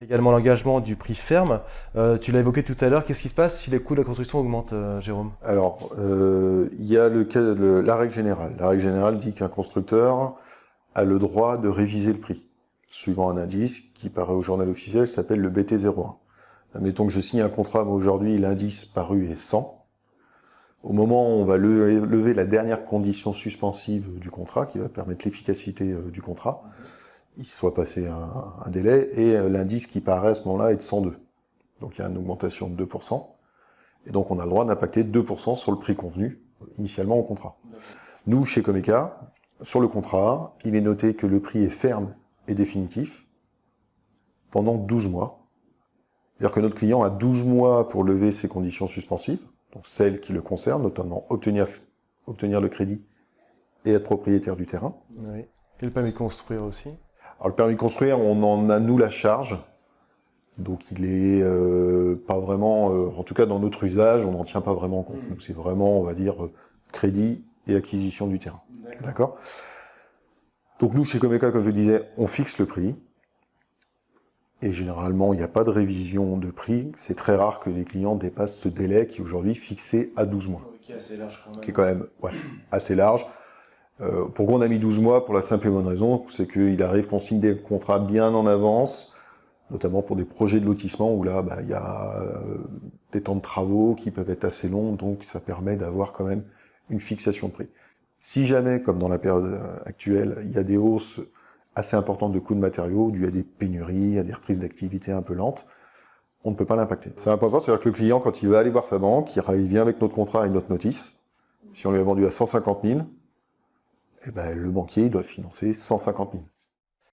Également l'engagement du prix ferme. Tu l'as évoqué tout à l'heure, qu'est-ce qui se passe si les coûts de la construction augmentent, Jérôme? Alors, il y a la règle générale. La règle générale dit qu'un constructeur a le droit de réviser le prix, suivant un indice qui paraît au journal officiel, qui s'appelle le BT01. Admettons que je signe un contrat, mais aujourd'hui l'indice paru est 100. Au moment où on va lever la dernière condition suspensive du contrat, qui va permettre l'efficacité du contrat, il soit passé un délai, et l'indice qui paraît à ce moment-là est de 102. Donc il y a une augmentation de 2%. Et donc on a le droit d'impacter 2% sur le prix convenu, initialement au contrat. Nous, chez Comeca, sur le contrat, il est noté que le prix est ferme et définitif pendant 12 mois. C'est-à-dire que notre client a 12 mois pour lever ses conditions suspensives, donc celles qui le concernent, notamment obtenir le crédit et être propriétaire du terrain. Oui. Et le permis de construire aussi? Alors le permis de construire, on en a nous la charge, donc il est pas vraiment, en tout cas dans notre usage, on n'en tient pas vraiment compte. Donc c'est vraiment, on va dire, crédit et acquisition du terrain. D'accord. Donc nous, chez Comeca, comme je disais, on fixe le prix. Et généralement, il n'y a pas de révision de prix. C'est très rare que les clients dépassent ce délai qui est aujourd'hui fixé à 12 mois. Qui est assez large quand même. Qui est quand même assez large. Pourquoi on a mis 12 mois? Pour la simple et bonne raison, c'est qu'il arrive qu'on signe des contrats bien en avance, notamment pour des projets de lotissement où là, il y a des temps de travaux qui peuvent être assez longs, donc ça permet d'avoir quand même une fixation de prix. Si jamais, comme dans la période actuelle, il y a des hausses assez importantes de coûts de matériaux, dues à des pénuries, à des reprises d'activité un peu lentes, on ne peut pas l'impacter. C'est un point fort, c'est-à-dire que le client, quand il va aller voir sa banque, il vient avec notre contrat et notre notice. Si on lui a vendu à 150 000, eh ben, le banquier doit financer 150 000.